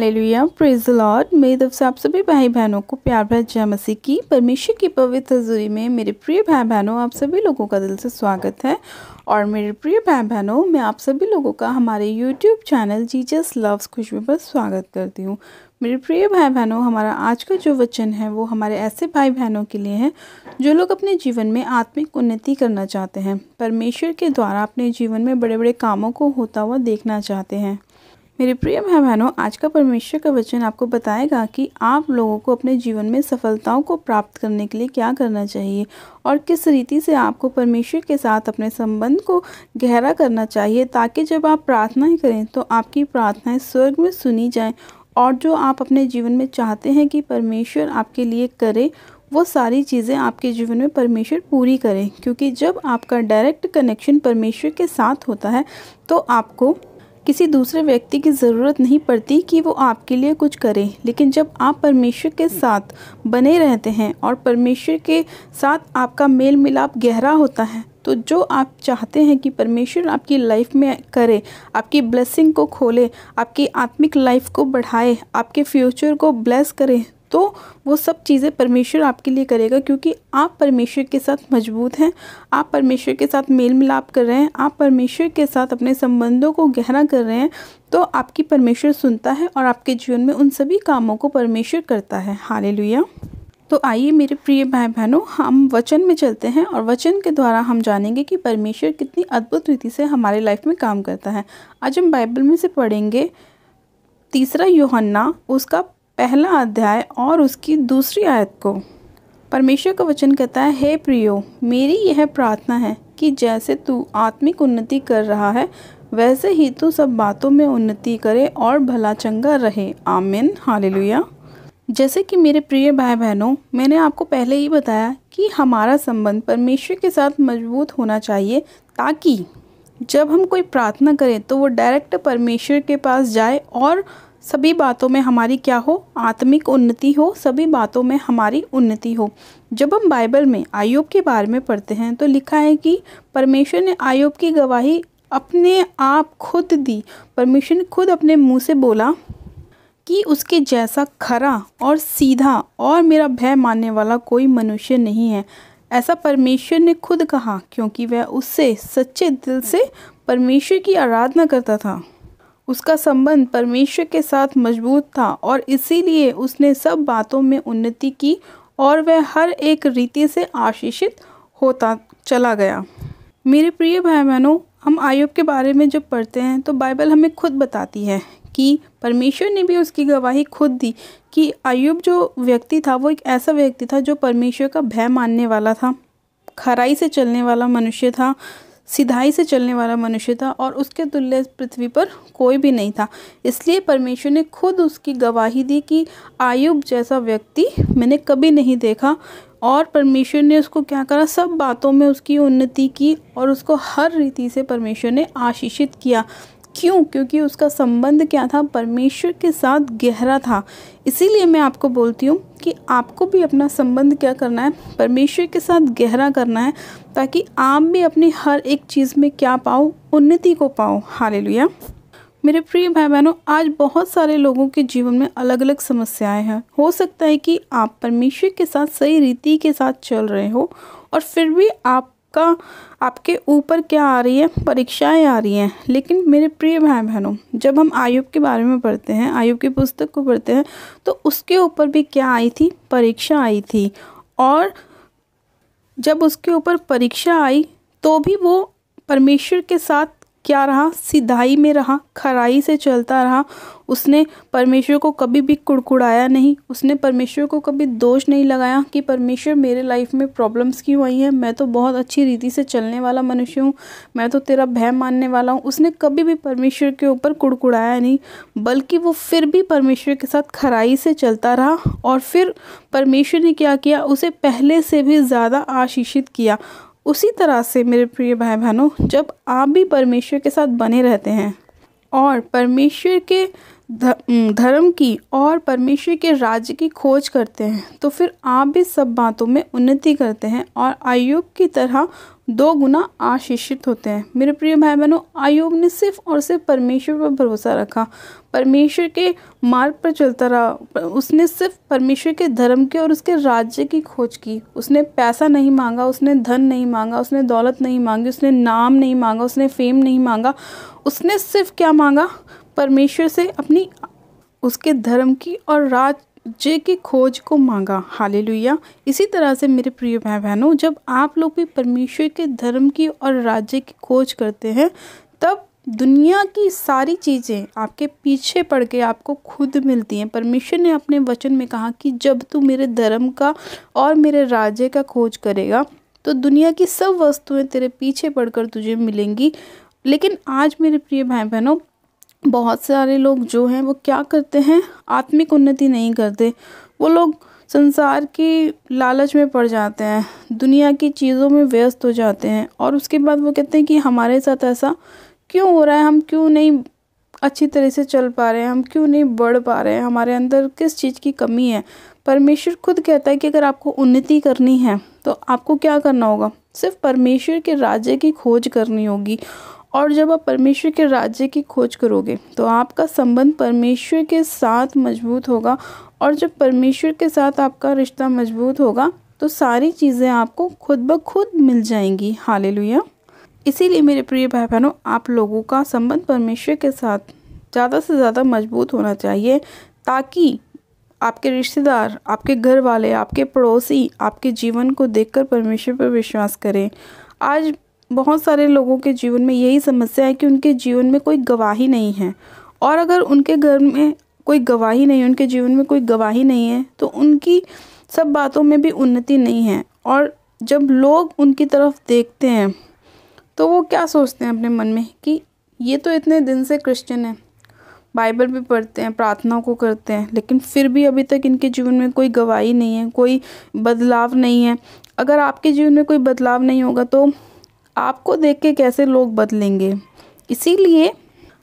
Hallelujah, praise the Lord. मेरी तरफ से आप सभी भाई बहनों को प्यार भरा जय मसीह की। परमेश्वर की पवित्र हज़ूरी में मेरे प्रिय भाई बहनों, आप सभी लोगों का दिल से स्वागत है। और मेरे प्रिय भाई बहनों, मैं आप सभी लोगों का हमारे यूट्यूब चैनल जीसस लव्स खुशबू पर स्वागत करती हूँ। मेरे प्रिय भाई बहनों, हमारा आज का जो वचन है वो हमारे ऐसे भाई बहनों के लिए है जो लोग अपने जीवन में आत्मिक उन्नति करना चाहते हैं, परमेश्वर के द्वारा अपने जीवन में बड़े बड़े कामों को होता हुआ देखना चाहते हैं। मेरे प्रिय भाई बहनों, आज का परमेश्वर का वचन आपको बताएगा कि आप लोगों को अपने जीवन में सफलताओं को प्राप्त करने के लिए क्या करना चाहिए और किस रीति से आपको परमेश्वर के साथ अपने संबंध को गहरा करना चाहिए, ताकि जब आप प्रार्थनाएं करें तो आपकी प्रार्थनाएं स्वर्ग में सुनी जाएं और जो आप अपने जीवन में चाहते हैं कि परमेश्वर आपके लिए करे, वो सारी चीज़ें आपके जीवन में परमेश्वर पूरी करें। क्योंकि जब आपका डायरेक्ट कनेक्शन परमेश्वर के साथ होता है तो आपको किसी दूसरे व्यक्ति की ज़रूरत नहीं पड़ती कि वो आपके लिए कुछ करे। लेकिन जब आप परमेश्वर के साथ बने रहते हैं और परमेश्वर के साथ आपका मेल मिलाप गहरा होता है, तो जो आप चाहते हैं कि परमेश्वर आपकी लाइफ में करे, आपकी ब्लेसिंग को खोले, आपकी आत्मिक लाइफ को बढ़ाए, आपके फ्यूचर को ब्लेस करे, तो वो सब चीज़ें परमेश्वर आपके लिए करेगा। क्योंकि आप परमेश्वर के साथ मजबूत हैं, आप परमेश्वर के साथ मेल मिलाप कर रहे हैं, आप परमेश्वर के साथ अपने संबंधों को गहरा कर रहे हैं, तो आपकी परमेश्वर सुनता है और आपके जीवन में उन सभी कामों को परमेश्वर करता है। हालेलुया। तो आइए मेरे प्रिय भाई बहनों, हम वचन में चलते हैं और वचन के द्वारा हम जानेंगे कि परमेश्वर कितनी अद्भुत रीति से हमारे लाइफ में काम करता है। आज हम बाइबल में से पढ़ेंगे 3 यूहन्ना उसका पहला अध्याय और उसकी 2 आयत को। परमेश्वर का वचन कहता है, हे प्रियो, मेरी यह प्रार्थना है कि जैसे तू आत्मिक उन्नति कर रहा है, वैसे ही तू सब बातों में उन्नति करे और भला चंगा रहे। आमीन। हालेलुया। जैसे कि मेरे प्रिय भाई बहनों, मैंने आपको पहले ही बताया कि हमारा संबंध परमेश्वर के साथ मजबूत होना चाहिए, ताकि जब हम कोई प्रार्थना करें तो वो डायरेक्ट परमेश्वर के पास जाए और सभी बातों में हमारी क्या हो, आत्मिक उन्नति हो, सभी बातों में हमारी उन्नति हो। जब हम बाइबल में आय्यूब के बारे में पढ़ते हैं तो लिखा है कि परमेश्वर ने आय्यूब की गवाही अपने आप खुद दी। परमेश्वर ने खुद अपने मुंह से बोला कि उसके जैसा खरा और सीधा और मेरा भय मानने वाला कोई मनुष्य नहीं है। ऐसा परमेश्वर ने खुद कहा, क्योंकि वह उससे सच्चे दिल से परमेश्वर की आराधना करता था। उसका संबंध परमेश्वर के साथ मजबूत था और इसीलिए उसने सब बातों में उन्नति की और वह हर एक रीति से आशीषित होता चला गया। मेरे प्रिय भाई बहनों, हम आय्यूब के बारे में जब पढ़ते हैं तो बाइबल हमें खुद बताती है कि परमेश्वर ने भी उसकी गवाही खुद दी कि आय्यूब जो व्यक्ति था वो एक ऐसा व्यक्ति था जो परमेश्वर का भय मानने वाला था, खराई से चलने वाला मनुष्य था, सिधाई से चलने वाला मनुष्य था और उसके तुल्य पृथ्वी पर कोई भी नहीं था। इसलिए परमेश्वर ने खुद उसकी गवाही दी कि आय्यूब जैसा व्यक्ति मैंने कभी नहीं देखा। और परमेश्वर ने उसको क्या करा, सब बातों में उसकी उन्नति की और उसको हर रीति से परमेश्वर ने आशीषित किया। क्यों? क्योंकि उसका संबंध क्या था, परमेश्वर के साथ गहरा था। इसीलिए मैं आपको बोलती हूँ कि आपको भी अपना संबंध क्या करना है, परमेश्वर के साथ गहरा करना है, ताकि आप भी अपनी हर एक चीज़ में क्या पाओ, उन्नति को पाओ। हालेलुया। मेरे प्रिय भाई बहनों, आज बहुत सारे लोगों के जीवन में अलग अलग समस्याएं हैं। हो सकता है कि आप परमेश्वर के साथ सही रीति के साथ चल रहे हो और फिर भी आपके ऊपर क्या आ रही है, परीक्षाएं आ रही हैं। लेकिन मेरे प्रिय भाई बहनों, जब हम आय्यूब के बारे में पढ़ते हैं, आय्यूब की पुस्तक को पढ़ते हैं, तो उसके ऊपर भी क्या आई थी, परीक्षा आई थी। और जब उसके ऊपर परीक्षा आई तो भी वो परमेश्वर के साथ क्या रहा, सिधाई में रहा, खराई से चलता रहा। उसने परमेश्वर को कभी भी कुड़कुड़ाया नहीं, उसने परमेश्वर को कभी दोष नहीं लगाया कि परमेश्वर मेरे लाइफ में प्रॉब्लम्स क्यों आई हैं, मैं तो बहुत अच्छी रीति से चलने वाला मनुष्य हूँ, मैं तो तेरा भय मानने वाला हूँ। उसने कभी भी परमेश्वर के ऊपर कुड़कुड़ाया नहीं, बल्कि वो फिर भी परमेश्वर के साथ खराई से चलता रहा। और फिर परमेश्वर ने क्या किया, उसे पहले से भी ज़्यादा आशीषित किया। उसी तरह से मेरे प्रिय भाई बहनों, जब आप भी परमेश्वर के साथ बने रहते हैं और परमेश्वर के धर्म की और परमेश्वर के राज्य की खोज करते हैं तो फिर आप भी सब बातों में उन्नति करते हैं और अय्यूब की तरह 2 गुना आशीषित होते हैं। मेरे प्रिय भाई बहनों, अय्यूब ने सिर्फ और सिर्फ परमेश्वर पर भरोसा रखा, परमेश्वर के मार्ग पर चलता रहा। उसने सिर्फ परमेश्वर के धर्म के और उसके राज्य की खोज की। उसने पैसा नहीं मांगा, उसने धन नहीं मांगा, उसने दौलत नहीं मांगी, उसने नाम नहीं मांगा, उसने फेम नहीं मांगा। उसने सिर्फ क्या मांगा? परमेश्वर से अपनी उसके धर्म की और राज्य की खोज को मांगा। हालेलुया। इसी तरह से मेरे प्रिय भाई बहनों, जब आप लोग भी परमेश्वर के धर्म की और राज्य की खोज करते हैं तब दुनिया की सारी चीज़ें आपके पीछे पड़ के आपको खुद मिलती हैं। परमेश्वर ने अपने वचन में कहा कि जब तू मेरे धर्म का और मेरे राज्य का खोज करेगा तो दुनिया की सब वस्तुएं तेरे पीछे पड़कर तुझे मिलेंगी। लेकिन आज मेरे प्रिय भाई बहनों, बहुत सारे लोग जो हैं वो क्या करते हैं? आत्मिक उन्नति नहीं करते। वो लोग संसार की लालच में पड़ जाते हैं, दुनिया की चीज़ों में व्यस्त हो जाते हैं और उसके बाद वो कहते हैं कि हमारे साथ ऐसा क्यों हो रहा है, हम क्यों नहीं अच्छी तरह से चल पा रहे हैं, हम क्यों नहीं बढ़ पा रहे हैं, हमारे अंदर किस चीज़ की कमी है। परमेश्वर खुद कहता है कि अगर आपको उन्नति करनी है तो आपको क्या करना होगा? सिर्फ परमेश्वर के राज्य की खोज करनी होगी। और जब आप परमेश्वर के राज्य की खोज करोगे तो आपका संबंध परमेश्वर के साथ मजबूत होगा। और जब परमेश्वर के साथ आपका रिश्ता मजबूत होगा तो सारी चीज़ें आपको खुद ब खुद मिल जाएंगी। हालेलुया। इसीलिए मेरे प्रिय भाई बहनों, आप लोगों का संबंध परमेश्वर के साथ ज़्यादा से ज़्यादा मजबूत होना चाहिए ताकि आपके रिश्तेदार, आपके घर वाले, आपके पड़ोसी आपके जीवन को देखकर परमेश्वर पर विश्वास करें। आज बहुत सारे लोगों के जीवन में यही समस्या है कि उनके जीवन में कोई गवाही नहीं है। और अगर उनके घर में कोई गवाही नहीं है, उनके जीवन में कोई गवाही नहीं है तो उनकी सब बातों में भी उन्नति नहीं है। और जब लोग उनकी तरफ देखते हैं तो वो क्या सोचते हैं अपने मन में कि ये तो इतने दिन से क्रिश्चियन है, बाइबल भी पढ़ते हैं, प्रार्थना को करते हैं, लेकिन फिर भी अभी तक इनके जीवन में कोई गवाही नहीं है, कोई बदलाव नहीं है। अगर आपके जीवन में कोई बदलाव नहीं होगा तो आपको देख के कैसे लोग बदलेंगे? इसीलिए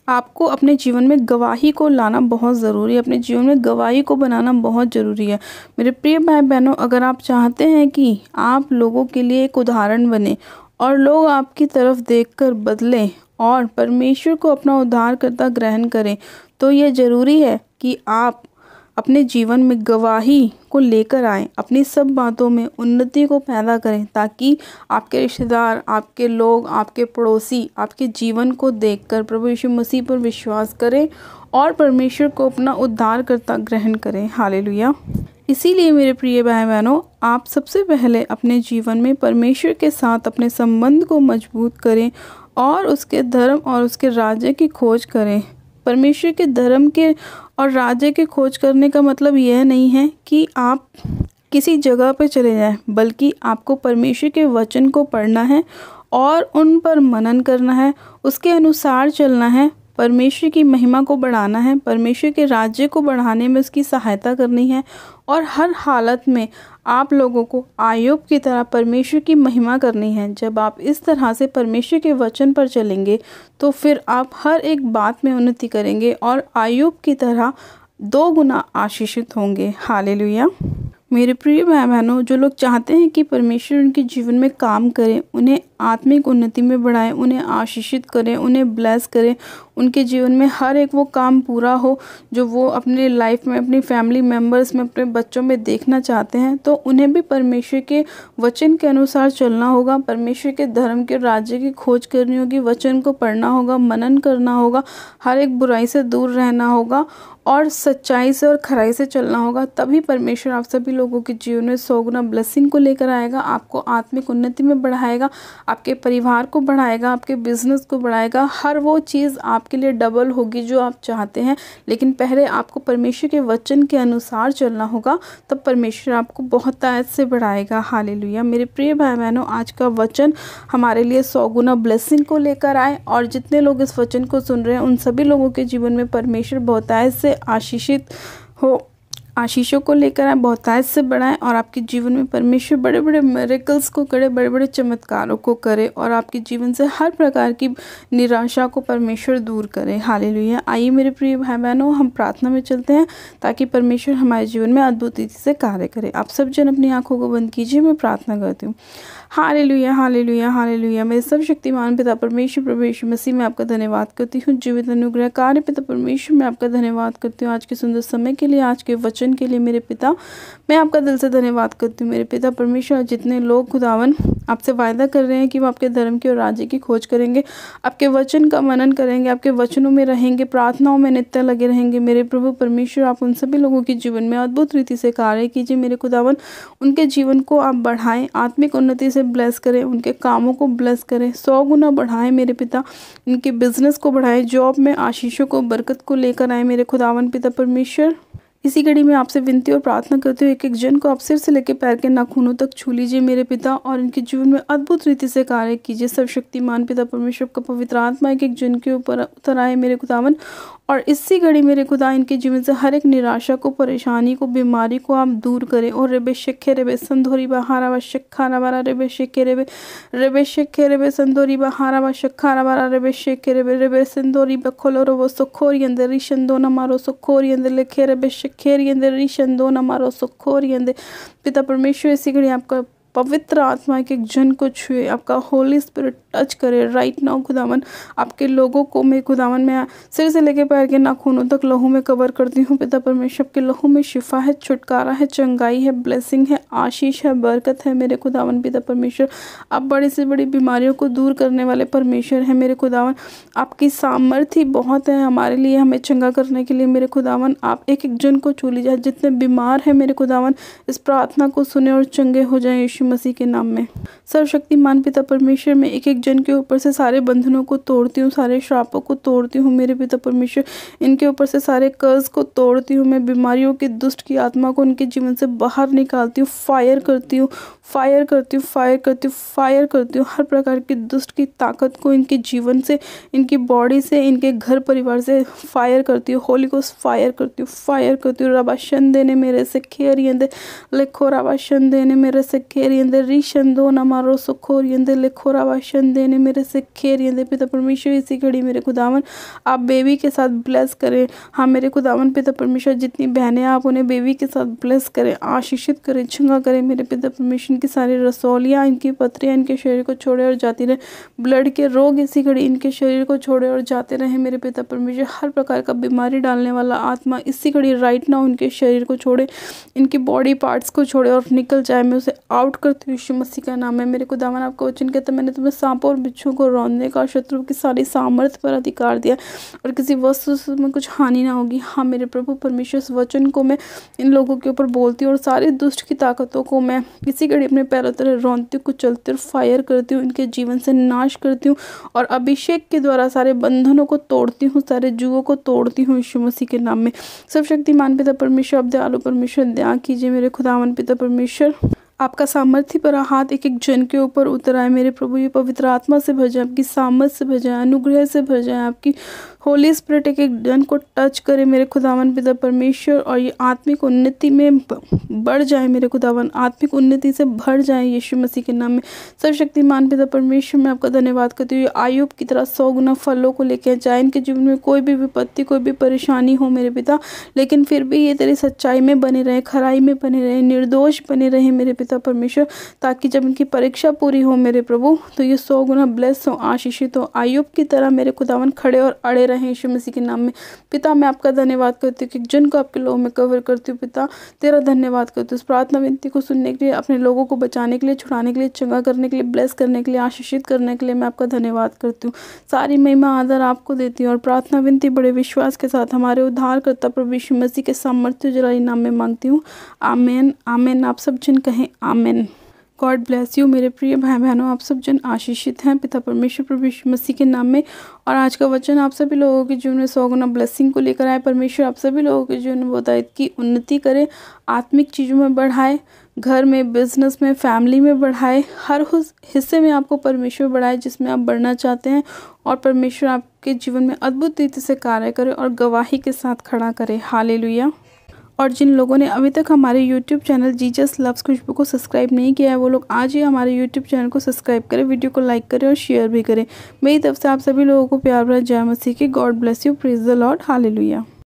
आपको अपने जीवन में गवाही को लाना बहुत ज़रूरी है, अपने जीवन में गवाही को बनाना बहुत ज़रूरी है। मेरे प्रिय भाई बहनों, अगर आप चाहते हैं कि आप लोगों के लिए एक उदाहरण बने और लोग आपकी तरफ देखकर बदलें और परमेश्वर को अपना उद्धारकर्ता ग्रहण करें तो ये ज़रूरी है कि आप अपने जीवन में गवाही को लेकर आएं, अपनी सब बातों में उन्नति को पैदा करें ताकि आपके रिश्तेदार, आपके लोग, आपके पड़ोसी आपके जीवन को देखकर प्रभु यीशु मसीह पर विश्वास करें और परमेश्वर को अपना उद्धारकर्ता ग्रहण करें। हालेलुया। इसीलिए मेरे प्रिय भाई बहनों, आप सबसे पहले अपने जीवन में परमेश्वर के साथ अपने संबंध को मजबूत करें और उसके धर्म और उसके राज्य की खोज करें। परमेश्वर के धर्म के और राज्य की खोज करने का मतलब यह नहीं है कि आप किसी जगह पर चले जाएं, बल्कि आपको परमेश्वर के वचन को पढ़ना है और उन पर मनन करना है, उसके अनुसार चलना है, परमेश्वर की महिमा को बढ़ाना है, परमेश्वर के राज्य को बढ़ाने में उसकी सहायता करनी है और हर हालत में आप लोगों को अय्यूब की तरह परमेश्वर की महिमा करनी है। जब आप इस तरह से परमेश्वर के वचन पर चलेंगे तो फिर आप हर एक बात में उन्नति करेंगे और अय्यूब की तरह 2 गुना आशीषित होंगे। हालेलुया। मेरे प्रिय भाई बहनों, जो लोग चाहते हैं कि परमेश्वर उनके जीवन में काम करें, उन्हें आत्मिक उन्नति में बढ़ाएं, उन्हें आशीषित करें, उन्हें ब्लेस करें, उनके जीवन में हर एक वो काम पूरा हो जो वो अपने लाइफ में, अपनी फैमिली मेम्बर्स में, अपने बच्चों में देखना चाहते हैं, तो उन्हें भी परमेश्वर के वचन के अनुसार चलना होगा, परमेश्वर के धर्म के राज्य की खोज करनी होगी, वचन को पढ़ना होगा, मनन करना होगा, हर एक बुराई से दूर रहना होगा और सच्चाई से और खराई से चलना होगा। तभी परमेश्वर आप सभी लोगों के जीवन में 100 गुना ब्लेसिंग को लेकर आएगा, आपको आत्मिक उन्नति में बढ़ाएगा, आपके परिवार को बढ़ाएगा, आपके बिजनेस को बढ़ाएगा। हर वो चीज़ आपके लिए डबल होगी जो आप चाहते हैं। लेकिन पहले आपको परमेश्वर के वचन के अनुसार चलना होगा, तब परमेश्वर आपको बहुत तायत से बढ़ाएगा। हालेलुया। मेरे प्रिय भाई बहनों, आज का वचन हमारे लिए 100 गुना ब्लेसिंग को लेकर आए और जितने लोग इस वचन को सुन रहे हैं उन सभी लोगों के जीवन में परमेश्वर बहुत तायत से आशीषित हो। आशीषों को लेकर आए, बहुतायत से बढ़ाएं और आपके जीवन में परमेश्वर बड़े बड़े मिरेकल्स को करे, बड़े बड़े चमत्कारों को करे और आपके जीवन से हर प्रकार की निराशा को परमेश्वर दूर करे। हालेलुया। आइए मेरे प्रिय भाई बहनों, हम प्रार्थना में चलते हैं ताकि परमेश्वर हमारे जीवन में अद्भुत रीति से कार्य करे। आप सब जन अपनी आंखों को बंद कीजिए, मैं प्रार्थना करती हूँ। Hallelujah, hallelujah, hallelujah. मेरे सब शक्तिमान पिता परमेश्वर प्रभु यीशु मसीह में आपका धन्यवाद करती हूँ। जीवित अनुग्रह कार्य पिता परमेश्वर मैं आपका धन्यवाद करती हूँ आज के सुंदर समय के लिए, आज के वचन के लिए। मेरे पिता मैं आपका दिल से धन्यवाद करती हूँ। मेरे पिता परमेश्वर, जितने लोग खुदावन आपसे वायदा कर रहे हैं कि वो आपके धर्म की और राज्य की खोज करेंगे, आपके वचन का मनन करेंगे, आपके वचनों में रहेंगे, प्रार्थनाओं में नित्य लगे रहेंगे, मेरे प्रभु परमेश्वर आप उन सभी लोगों के जीवन में अद्भुत रीति से कार्य कीजिए। मेरे खुदावन उनके जीवन को आप बढ़ाएं, आत्मिक उन्नति से ब्लेस करें, उनके कामों को ब्लेस करें, 100 गुना बढ़ाएं। मेरे पिता इनके बिजनेस को बढ़ाएं, जॉब में आशीषों को, बरकत को लेकर आए। मेरे खुदावन पिता परमेश्वर, इसी घड़ी में आपसे विनती और प्रार्थना करते हुए एक एक जन को आप सिर से लेकर पैर के नाखूनों तक छू लीजिए मेरे पिता, और इनके जीवन में अद्भुत रीति से कार्य कीजिए। सर्वशक्तिमान पिता परमेश्वर का पवित्र आत्मा एक एक जन के ऊपर उतर आए मेरे खुदावन, और इसी घड़ी मेरे खुदा इनके जीवन से हर एक निराशा को, परेशानी को, बीमारी को आप दूर करें। और रेबे शेखे रेबे संधोरी बहारा व शक्खारा वारा रेबे शेखे रेबे शेखे रेबे संधोरी बहारा व शक्खारा वारा रेबे शेखे रेबे संधोरी बखोलो रो सोखोरी अंदर रिशंदो न मारो सोखोरी अंदर लेखे रेबे शेखेरी अंदर रिशंदो न मारो सोखोरी अंदर। पिता परमेश्वर इसी घड़ी आपका पवित्र आत्मा एक एक जन को छुए, आपका होली स्पिरिट टच करे राइट नाउ खुदावन। आपके लोगों को मैं खुदावन में सिर से लेके पैर के नाखूनों तक लहू में कवर करती हूँ। पिता परमेश्वर के लहू में शिफा है, छुटकारा है, चंगाई है, ब्लेसिंग है, आशीष है, बरकत है। मेरे खुदावन पिता परमेश्वर आप बड़ी से बड़ी बीमारियों को दूर करने वाले परमेश्वर हैं। मेरे खुदावन आपकी सामर्थ्य बहुत है हमारे लिए, हमें चंगा करने के लिए। मेरे खुदावन आप एक एक जन को छू लीजिए, जितने बीमार हैं मेरे खुदावन इस प्रार्थना को सुने और चंगे हो जाए यीशु मसीह के नाम में। सर्वशक्तिमान पिता परमेश्वर में एक एक जन के ऊपर से सारे बंधनों को तोड़ती हूँ, सारे श्रापों को तोड़ती हूँ मेरे पिता परमेश्वर। इनके ऊपर से सारे कर्ज को तोड़ती हूँ मैं, बीमारियों की दुष्ट की आत्मा को उनके जीवन से बाहर निकालती हूँ, फायर करती हूँ, फायर करती हूँ, फायर करती हूँ, फायर करती हूँ। हर प्रकार की दुष्ट की ताकत को इनके जीवन से, इनकी बॉडी से, इनके घर परिवार से फायर करती हूँ। होली को फायर करती हूँ, फायर करती हूँ। रबाशन देने मेरे से खेरियंदे लिखो, रबाशन देने मेरे से खेरियंदे रिशंदो न मारो सुखोरियंदे लिखो, रबाशन देने मेरे से खेरियंदे। पिता परमेश्वर इसी घड़ी मेरे खुदावन आप बेबी के साथ ब्लेस करें। हाँ मेरे खुदावन पिता परमेश्वर जितनी बहनें आप उन्हें बेबी के साथ ब्लेस करें, आशीषित करें, चंगा करें। मेरे पिता परमेश्वर की सारी रसौलियाँ, इनकी पत्रियाँ इनके शरीर को छोड़े और जाती रहे। ब्लड के रोग इसी घड़ी इनके शरीर को छोड़े और जाते रहे मेरे पिता परमेश्वर। हर प्रकार का बीमारी डालने वाला आत्मा इसी घड़ी राइट नाउ इनके शरीर को छोड़े, इनकी बॉडी पार्ट्स को छोड़े और निकल जाए। मैं उसे आउट करती हूँ यीशु मसीह का नाम है। मेरे खुदावन आपका वचन कहता है मैंने तुम्हें सांपों और बिच्छू को रौंदने का, शत्रु की सारी सामर्थ्य पर अधिकार दिया और किसी वस्तु में कुछ हानि ना होगी। हाँ मेरे प्रभु परमेश्वर इस वचन को मैं इन लोगों के ऊपर बोलती हूँ और सारी दुष्ट की ताकतों को मैं इसी घड़ी अपने पैरों तरह रौंदती हूँ, कुचलती हूँ, फायर करती हूँ, इनके जीवन से नाश करती हूँ और अभिषेक के द्वारा सारे बंधनों को तोड़ती हूँ, सारे जुओं को तोड़ती हूँ यीशु मसीह के नाम में। सर्वशक्तिमान पिता परमेश्वर आप दयालु परमेश्वर दया कीजिए। मेरे खुदावन पिता परमेश्वर आपका सामर्थ्य पर हाथ एक एक जन के ऊपर उतर आए मेरे प्रभु। ये पवित्र आत्मा से भर जाए, आपकी सामर्थ से भर जाए, अनुग्रह से भर जाए, आपकी होली स्पिरिट एक एक जन को टच करे मेरे खुदावन पिता परमेश्वर, और ये आत्मिक उन्नति में बढ़ जाए मेरे खुदावन, आत्मिक उन्नति से भर जाए यीशु मसीह के नाम में। सर्वशक्तिमान पिता परमेश्वर मैं आपका धन्यवाद करती हूँ। आयुब की तरह 100 गुना फलों को लेकर जाए। इनके जीवन में कोई भी विपत्ति, कोई भी परेशानी हो मेरे पिता, लेकिन फिर भी ये तेरी सच्चाई में बने रहे, खराई में बने रहे, निर्दोष बने रहे मेरे पिता परमेश्वर, ताकि जब इनकी परीक्षा पूरी हो मेरे प्रभु तो ये 100 गुना ब्लेस हो, आशीषित हो, आयुब की तरह मेरे खुदावन खड़े और अड़े रहे यीशु मसीह के नाम में। पिता मैं आपका धन्यवाद करती हूँ कि जन को आपके लोगों में कवर करती हूँ। पिता तेरा धन्यवाद करती हूँ इस प्रार्थना विनती को सुनने के लिए, अपने लोगों को बचाने के लिए, छुड़ाने के लिए, चंगा करने के लिए, ब्लेस करने के लिए, आशीषित करने के लिए मैं आपका धन्यवाद करती हूँ। सारी महिमा आदर आपको देती हूँ और प्रार्थना विनती बड़े विश्वास के साथ हमारे उद्धारकर्ता प्रभु यीशु मसीह के सामर्थ्य जलाली नाम में मांगती हूँ। आमेन, आमेन। आप सब जन कहें आमेन। गॉड ब्लेस यू मेरे प्रिय भाई बहनों, आप सब जन आशीषित हैं पिता परमेश्वर प्रभु यीशु मसीह के नाम में। और आज का वचन आप सभी लोगों के जीवन में 100 गुना ब्लेसिंग को लेकर आए। परमेश्वर आप सभी लोगों के जीवन में बहुतायत की उन्नति करे, आत्मिक चीज़ों में बढ़ाए, घर में, बिजनेस में, फैमिली में बढ़ाए, हर हिस्से में आपको परमेश्वर बढ़ाए जिसमें आप बढ़ना चाहते हैं, और परमेश्वर आपके जीवन में अद्भुत रीति से कार्य करे और गवाही के साथ खड़ा करे। हालेलुया। और जिन लोगों ने अभी तक हमारे यूट्यूब चैनल जीसस लव्स खुशबू को सब्सक्राइब नहीं किया है वो लोग आज ही हमारे यूट्यूब चैनल को सब्सक्राइब करें, वीडियो को लाइक करें और शेयर भी करें। मेरी तरफ से आप सभी लोगों को प्यार भरा जय मसीह की। God bless you, praise the Lord, hallelujah.